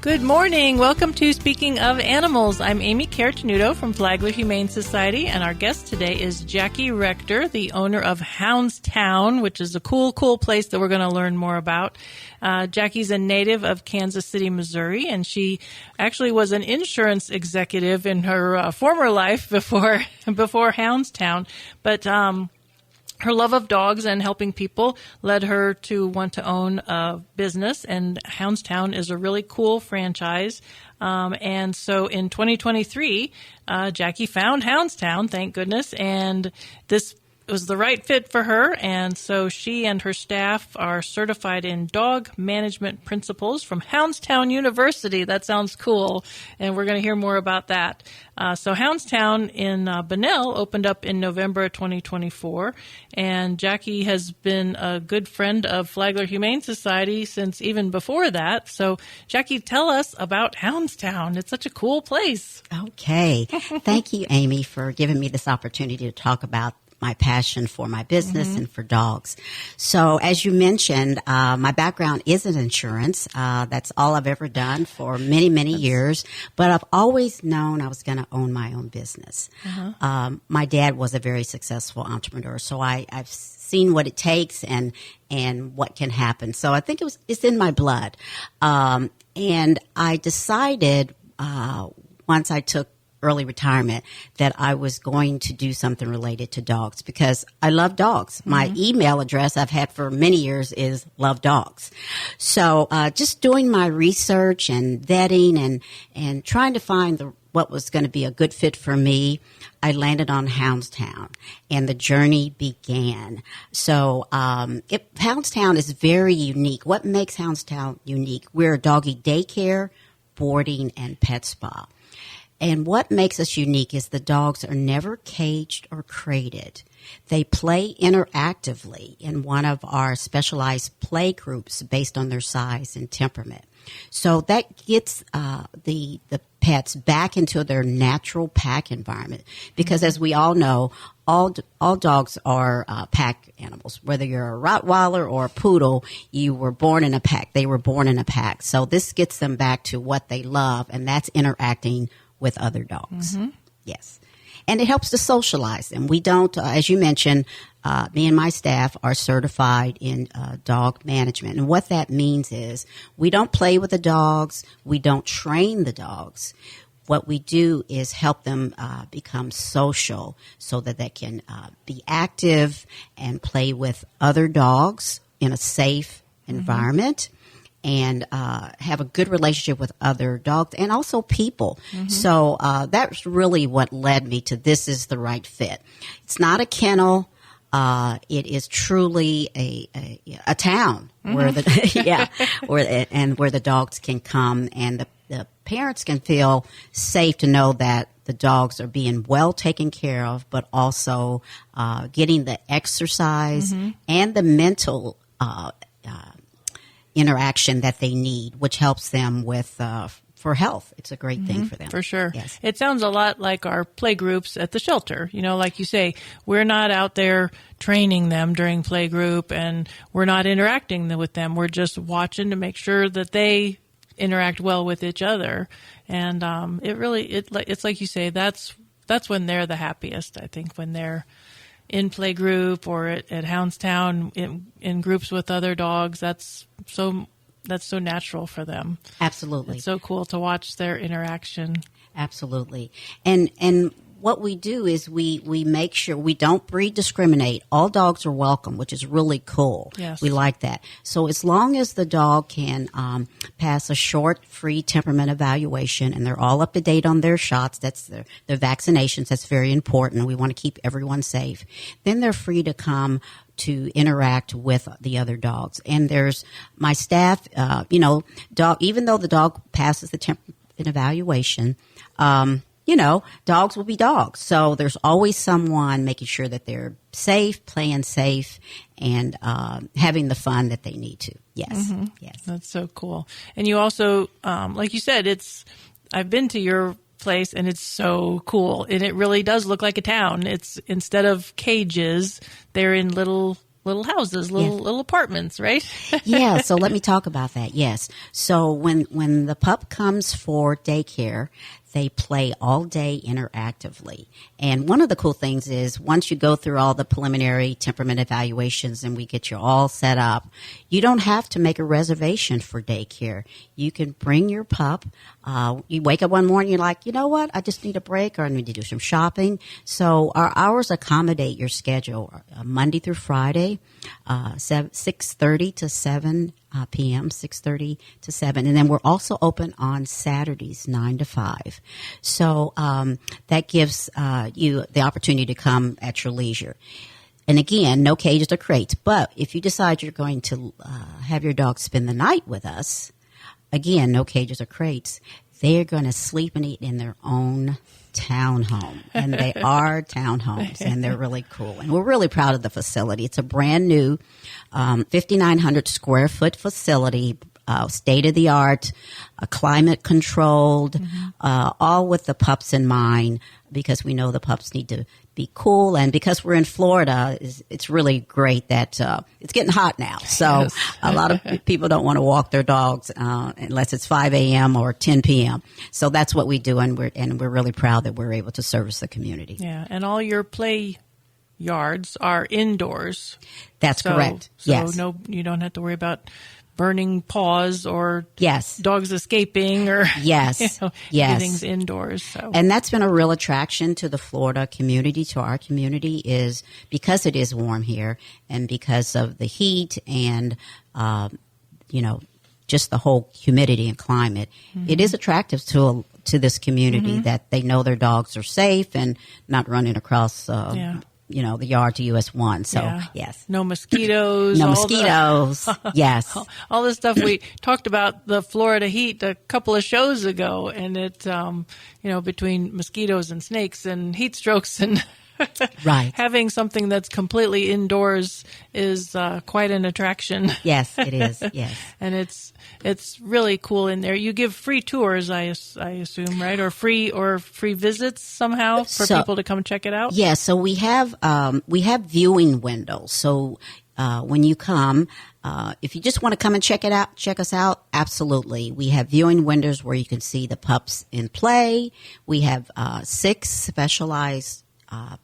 Good morning. Welcome to Speaking of Animals. I'm Amy Cartenuto from Flagler Humane Society, and our guest today is Jackie Rector, the owner of Houndstown, which is a cool place that we're going to learn more about. Jackie's a native of Kansas City, Missouri, and she actually was an insurance executive in her former life before Houndstown. But her love of dogs and helping people led her to want to own a business, and Houndstown is a really cool franchise. And so in 2023, Jackie found Houndstown, thank goodness, and this was the right fit for her. And so she and her staff are certified in dog management principles from Houndstown University. That sounds cool. And we're going to hear more about that. So Houndstown in Bunnell opened up in November 2024. And Jackie has been a good friend of Flagler Humane Society since even before that. So Jackie, tell us about Houndstown. It's such a cool place. Okay. Thank you, Amy, for giving me this opportunity to talk about my passion for my business and for dogs. So as you mentioned, my background is in insurance. That's all I've ever done for many years. But I've always known I was going to own my own business. My dad was a very successful entrepreneur, so I've seen what it takes and what can happen. So I think it's in my blood. And I decided once I took early retirement that I was going to do something related to dogs because I love dogs. My email address I've had for many years is Love Dogs. So just doing my research and vetting and trying to find what was going to be a good fit for me, I landed on Houndstown, and the journey began. So Houndstown is very unique. What makes Houndstown unique? We're a doggy daycare, boarding, and pet spa. And what makes us unique is the dogs are never caged or crated. They play interactively in one of our specialized play groups based on their size and temperament. So that gets the pets back into their natural pack environment because, as we all know, all dogs are pack animals. Whether you're a Rottweiler or a Poodle, you were born in a pack. They were born in a pack. So this gets them back to what they love, and that's interacting with other dogs. Yes. And it helps to socialize them. We don't, as you mentioned, me and my staff are certified in dog management. And what that means is we don't play with the dogs. We don't train the dogs. What we do is help them become social so that they can be active and play with other dogs in a safe environment. And have a good relationship with other dogs and also people. So that's really what led me to this is the right fit. It's not a kennel. It is truly a town where where the dogs can come and the parents can feel safe to know that the dogs are being well taken care of, but also getting the exercise and the mental interaction that they need, which helps them with for health. It's a great thing for them. For sure. Yes. It sounds a lot like our play groups at the shelter. You know, like you say, we're not out there training them during play group and we're not interacting with them. We're just watching to make sure that they interact well with each other. And it's like you say, that's when they're the happiest, I think, when they're in play group or at Houndstown in groups with other dogs. That's so natural for them. Absolutely. It's so cool to watch their interaction. Absolutely. And what we do is we make sure we don't breed discriminate. All dogs are welcome, which is really cool. Yes. We like that. So as long as the dog can pass a short, free temperament evaluation, and they're all up to date on their shots, that's their vaccinations, that's very important. We want to keep everyone safe. Then they're free to come to interact with the other dogs. And there's my staff, even though the dog passes the temperament evaluation, dogs will be dogs. So there's always someone making sure that they're safe, playing safe, and having the fun that they need to. Yes. Yes. That's so cool. And you also, like you said, I've been to your place and it's so cool. And it really does look like a town. It's instead of cages, they're in little little houses, little apartments, right? Yeah, so let me talk about that. Yes. So when the pup comes for daycare, they play all day interactively. And one of the cool things is once you go through all the preliminary temperament evaluations and we get you all set up, you don't have to make a reservation for daycare. You can bring your pup. You wake up one morning, you're like, you know what? I just need a break or I need to do some shopping. So our hours accommodate your schedule. Monday through Friday, 6:30 to 7 p.m., 6:30 to 7. And then we're also open on Saturdays, 9 to 5. So that gives you the opportunity to come at your leisure. And again, no cages or crates. But if you decide you're going to have your dog spend the night with us, again, no cages or crates, they're going to sleep and eat in their own townhome. And they are townhomes, and they're really cool. And we're really proud of the facility. It's a brand new 5,900 square foot facility, state of the art, climate controlled, all with the pups in mind, because we know the pups need to be cool. And because we're in Florida, it's really great that it's getting hot now. So a lot of people don't want to walk their dogs unless it's 5 a.m. or 10 p.m. So that's what we do, and we're really proud that we're able to service the community. Yeah, and all your play yards are indoors. That's correct. So yes. No, you don't have to worry about burning paws or yes. dogs escaping or yes. Yes. everything's indoors. So. And that's been a real attraction to the Florida community, to our community, is because it is warm here and because of the heat and, just the whole humidity and climate. It is attractive to this community that they know their dogs are safe and not running across the yard to US 1. So, yes. No mosquitoes. No mosquitoes. Yes. All the stuff we talked about the Florida heat a couple of shows ago, and it, between mosquitoes and snakes and heat strokes and right. having something that's completely indoors is quite an attraction. Yes, it is. Yes. And it's really cool in there. You give free tours, I assume, right? Or free visits somehow for people to come check it out? Yeah, so we have viewing windows. So when you come, if you just want to come and check us out, absolutely. We have viewing windows where you can see the pups in play. We have 6 specialized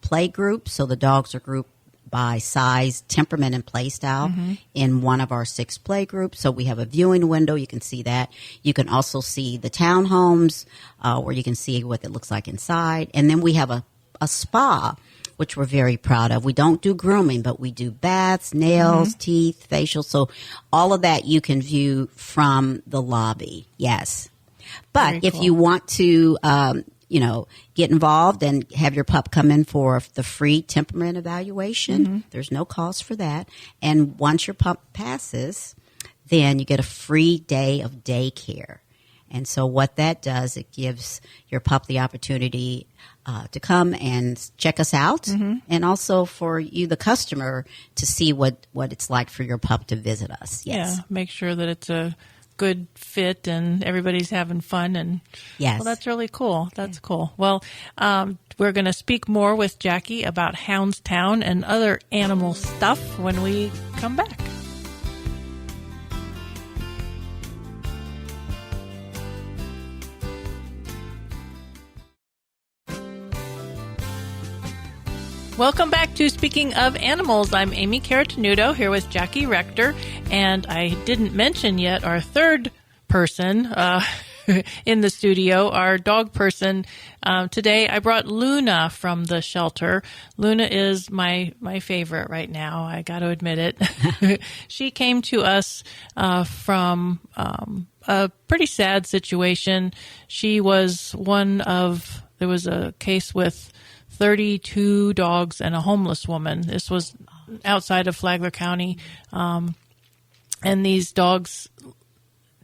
play groups, so the dogs are grouped by size, temperament, and play style in one of our 6 play groups. So we have a viewing window. You can see that. You can also see the townhomes where you can see what it looks like inside. And then we have a spa, which we're very proud of. We don't do grooming, but we do baths, nails, teeth, facials. So all of that you can view from the lobby. Yes. But if you want to get involved and have your pup come in for the free temperament evaluation. There's no cost for that. And once your pup passes, then you get a free day of daycare. And so what that does, it gives your pup the opportunity to come and check us out, and also for you, the customer, to see what it's like for your pup to visit us. Yes. Yeah, make sure that it's a good fit and everybody's having fun. And yes. Well, that's really cool. That's cool. Well, we're going to speak more with Jackie about Houndstown and other animal stuff when we come back. Welcome back to Speaking of Animals. I'm Amy Caratanudo here with Jackie Rector, and I didn't mention yet our third person in the studio, our dog person. Today I brought Luna from the shelter. Luna is my favorite right now. I got to admit it. She came to us from a pretty sad situation. She was there was a case with 32 dogs and a homeless woman. This was outside of Flagler County. And these dogs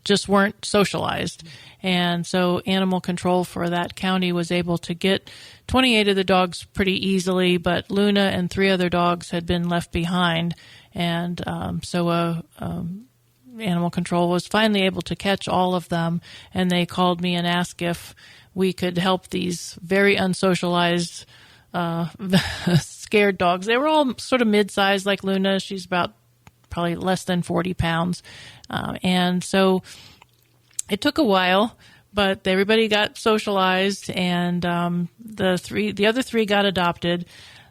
just weren't socialized. And so animal control for that county was able to get 28 of the dogs pretty easily, but Luna and 3 other dogs had been left behind. And so animal control was finally able to catch all of them. And they called me and asked if we could help these very unsocialized scared dogs. They were all sort of mid-sized, like Luna. She's about probably less than 40 pounds. And so it took a while, but everybody got socialized, and the other three got adopted.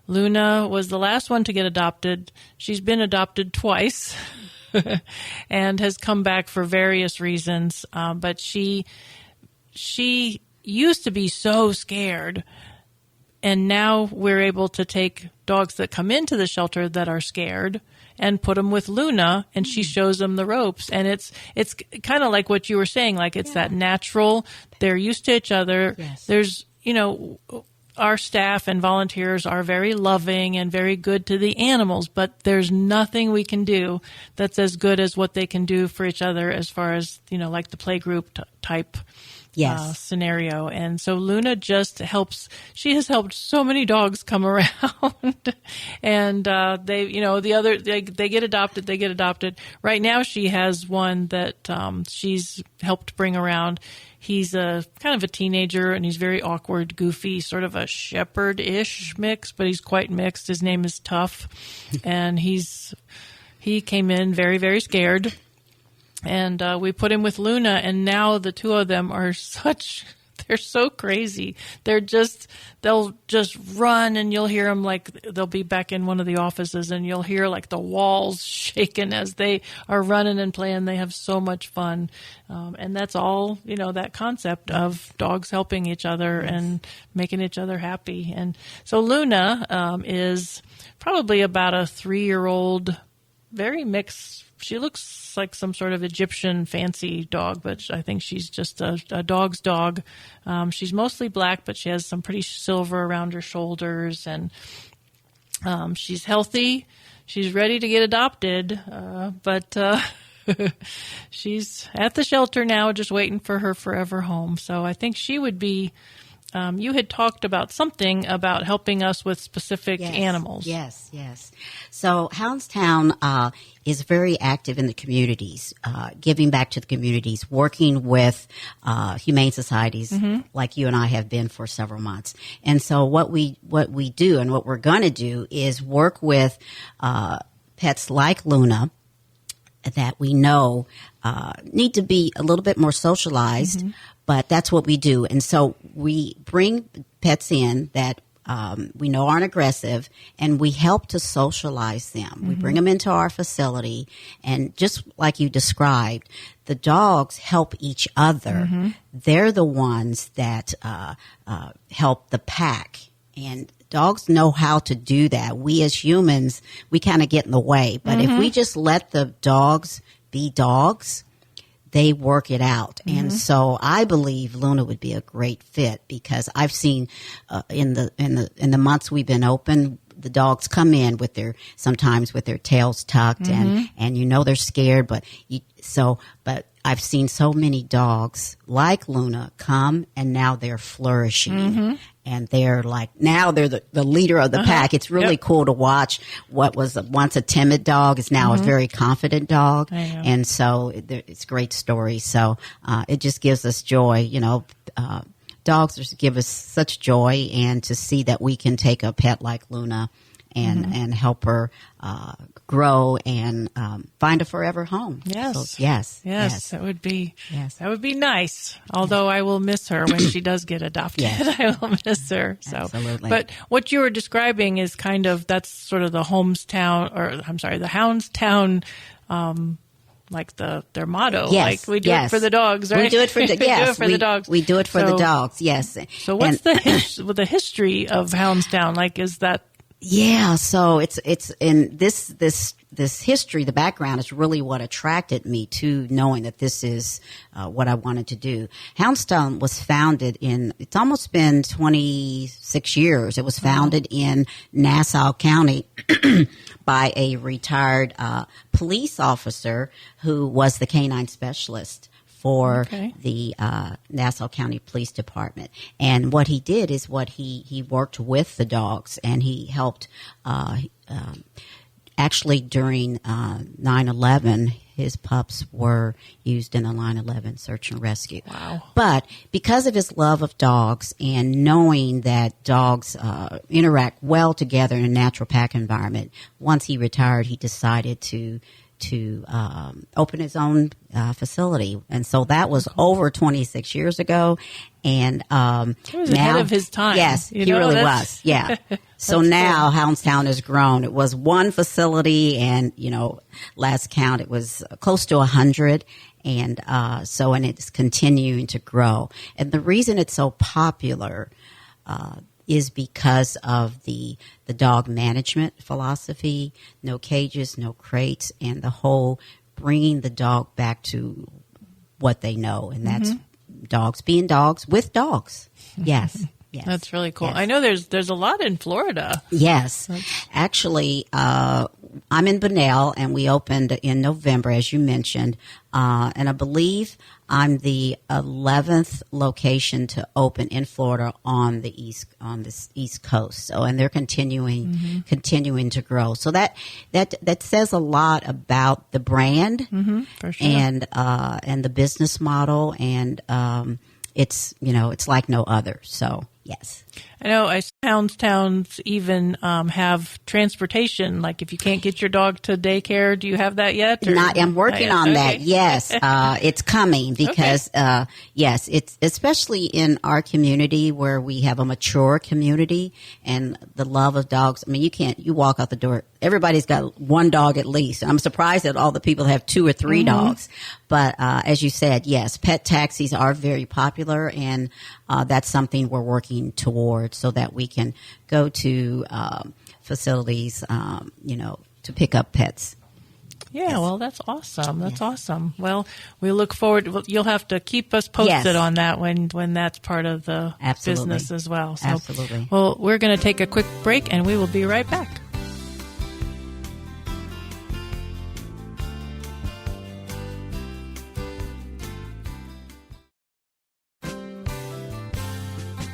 Luna was the last one to get adopted. She's been adopted twice and has come back for various reasons. But she used to be so scared, and now we're able to take dogs that come into the shelter that are scared and put them with Luna, and she shows them the ropes. And it's kind of like what you were saying, like it's that natural, they're used to each other. Yes. There's, our staff and volunteers are very loving and very good to the animals, but there's nothing we can do that's as good as what they can do for each other as far as, like the playgroup type scenario. And so Luna just helps. She has helped so many dogs come around, and they get adopted. They get adopted. Right now, she has one that she's helped bring around. He's a kind of a teenager, and he's very awkward, goofy, sort of a shepherd-ish mix, but he's quite mixed. His name is Tough, and he came in very, very scared. And we put him with Luna, and now the two of them are they're so crazy. They'll just run, and you'll hear them like they'll be back in one of the offices, and you'll hear like the walls shaking as they are running and playing. They have so much fun. And that's all, that concept of dogs helping each other and making each other happy. And so Luna is probably about a 3-year-old, very mixed. She looks like some sort of Egyptian fancy dog, but I think she's just a dog's dog. She's mostly black, but she has some pretty silver around her shoulders, and she's healthy. She's ready to get adopted, but she's at the shelter now, just waiting for her forever home. So I think she would be. You had talked about something about helping us with specific animals. Yes. So Houndstown is very active in the communities, giving back to the communities, working with humane societies like you and I have been for several months. And so what we do and what we're going to do is work with pets like Luna that we know need to be a little bit more socialized. But that's what we do. And so we bring pets in that we know aren't aggressive, and we help to socialize them. We bring them into our facility, and just like you described, the dogs help each other. They're the ones that help the pack. And dogs know how to do that. We as humans, we kind of get in the way. But if we just let the dogs be dogs, they work it out. And so I believe Luna would be a great fit, because I've seen in the months we've been open, the dogs come in sometimes with their tails tucked and they're scared, but I've seen so many dogs like Luna come, and now they're flourishing. And they're now they're the leader of the pack. It's really cool to watch. What was once a timid dog is now a very confident dog. And so it's a great story. So it just gives us joy. Dogs give us such joy, and to see that we can take a pet like Luna and help her grow and find a forever home. Yes. So, yes. That would be nice. Although I will miss her when she does get adopted. I will miss her. So, absolutely. But what you were describing is that's sort of the the Houndstown. Like their motto, like we do it for the dogs, right? We do it for the dogs. We do it for the dogs. Yes. So what's the history of Houndstown? Like, is that? Yeah. So it's in this history. The background is really what attracted me to knowing that this is what I wanted to do. Houndstown was founded it's almost been 26 years. It was founded in Nassau County by a retired police officer who was the canine specialist for the Nassau County Police Department. And what he did is he worked with the dogs, and he helped Actually, during 9/11, his pups were used in a 9/11 search and rescue. Wow. But because of his love of dogs and knowing that dogs interact well together in a natural pack environment, once he retired, he decided to open his own facility. And so that was over 26 years ago. And he was now, ahead of his time. Yes, he really was. Yeah. So now Houndstown has grown. It was one facility, and last count it was close to 100, and and it's continuing to grow. And the reason it's so popular is because of the dog management philosophy: no cages, no crates, and the whole bringing the dog back to what they know, and that's dogs being dogs with dogs. Yes. Yes. That's really cool. Yes. I know there's a lot in Florida. Yes. Actually, I'm in Bunnell, and we opened in November, as you mentioned. And I believe I'm the 11th location to open in Florida on this East Coast. So, and they're continuing to grow. So that says a lot about the brand, for sure. and the business model, and it's like no other. So yes. I know Houndstowns even have transportation. Like if you can't get your dog to daycare, do you have that yet? Or? I'm working on that. Yes, it's coming because yes, it's especially in our community where we have a mature community and the love of dogs. I mean, you walk out the door, everybody's got one dog at least. I'm surprised that all the people have 2 or 3 dogs. But as you said, yes, pet taxis are very popular, and that's something we're working towards so that we can go to facilities, to pick up pets. Yeah, Yes. well, that's awesome. That's awesome. Well, we look forward. You'll have to keep us posted on that when that's part of the business as well. So, Absolutely. Well, we're going to take a quick break, and we will be right back.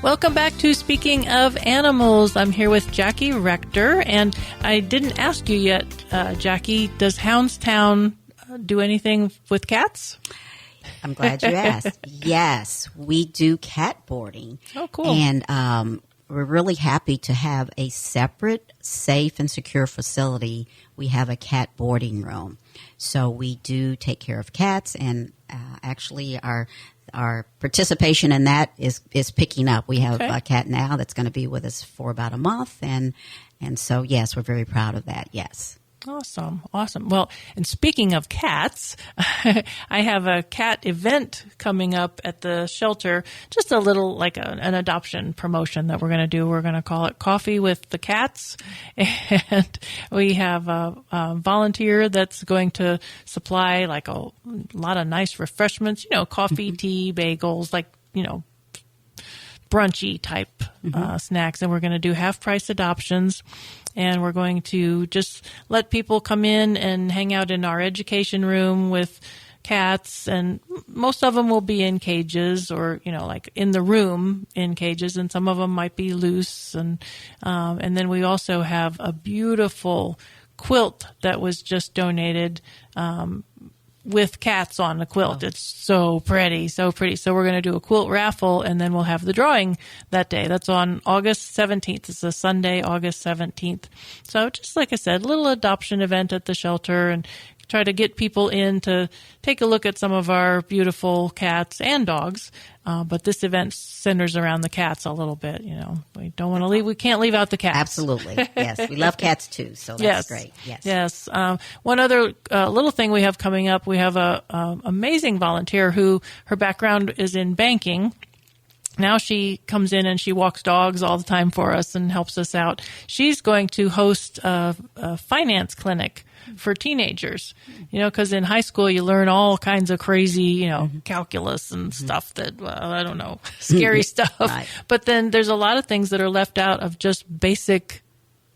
Welcome back to Speaking of Animals. I'm here with Jackie Rector, and I didn't ask you yet, Jackie, does Houndstown do anything with cats? I'm glad you asked. Yes, we do cat boarding. Oh, cool. And we're really happy to have a separate, safe, and secure facility. We have a cat boarding room. So we do take care of cats, and actually our participation in that is picking up. We have a cat now that's going to be with us for about a month, and so yes, we're very proud of that. Yes. Awesome. Well, and speaking of cats, I have a cat event coming up at the shelter, just a little like an adoption promotion that we're going to do. We're going to call it Coffee with the Cats. And we have a volunteer that's going to supply like a lot of nice refreshments, coffee, tea, bagels, like, brunchy type snacks. And we're going to do half-price adoptions. And we're going to just let people come in and hang out in our education room with cats. And most of them will be in cages or, like in the room in cages. And some of them might be loose. And then we also have a beautiful quilt that was just donated with cats on the quilt. It's so pretty, so pretty. So we're going to do a quilt raffle, and then we'll have the drawing that day. That's on August 17th. It's a Sunday, August 17th. So just like I said, a little adoption event at the shelter, and try to get people in to take a look at some of our beautiful cats and dogs. But this event centers around the cats a little bit. We don't want to leave. We can't leave out the cats. Absolutely. Yes. We love cats too. So that's great. Yes. One other little thing we have coming up, we have a amazing volunteer who her background is in banking. Now she comes in and she walks dogs all the time for us and helps us out. She's going to host a finance clinic for teenagers, because in high school you learn all kinds of crazy, calculus and stuff that, I don't know, scary stuff. Right. But then there's a lot of things that are left out of just basic,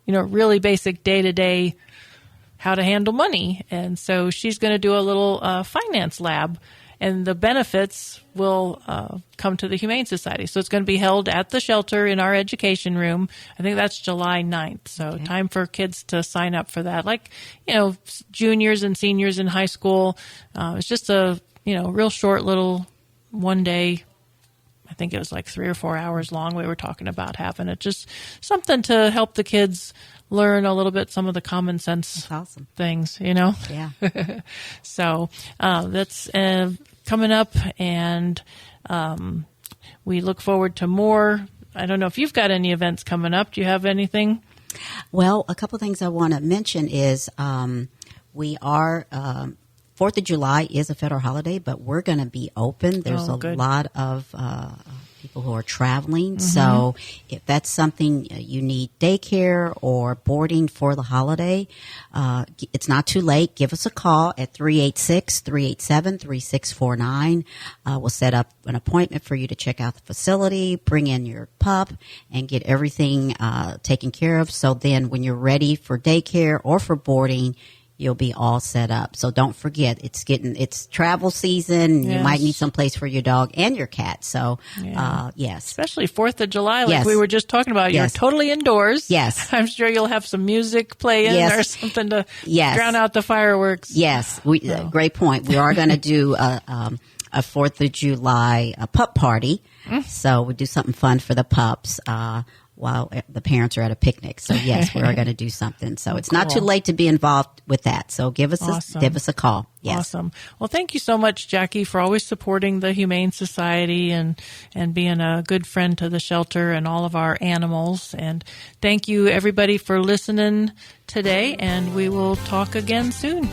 really basic day-to-day how to handle money. And so she's going to do a little finance lab. and the benefits will come to the Humane Society. So it's going to be held at the shelter in our education room. I think that's July 9th. So time for kids to sign up for that. Like, juniors and seniors in high school. It's just a, real short little one day. I think it was like 3 or 4 hours long. We were talking about having it, just something to help the kids learn a little bit, some of the common sense things, Yeah. So that's coming up, and we look forward to more. I don't know if you've got any events coming up. Do you have anything? Well, a couple of things I want to mention is we are 4th of July is a federal holiday, but we're going to be open. There's a lot of people who are traveling. So if that's something you need daycare or boarding for the holiday, it's not too late. Give us a call at 386-387-3649. We'll set up an appointment for you to check out the facility, bring in your pup, and get everything taken care of. So then when you're ready for daycare or for boarding, you'll be all set up. So don't forget, it's travel season. Yes. You might need some place for your dog and your cat. So, yes. Especially 4th of July, like we were just talking about. You're totally indoors. Yes. I'm sure you'll have some music playing or something to drown out the fireworks. Yes. Great point. We are going to do a 4th of July pup party. So we do something fun for the pups. While the parents are at a picnic. So yes, we are going to do something. So it's not too late to be involved with that. So give us a call. Yes. Awesome. Well, thank you so much, Jackie, for always supporting the Humane Society and being a good friend to the shelter and all of our animals. And thank you everybody for listening today, and we will talk again soon.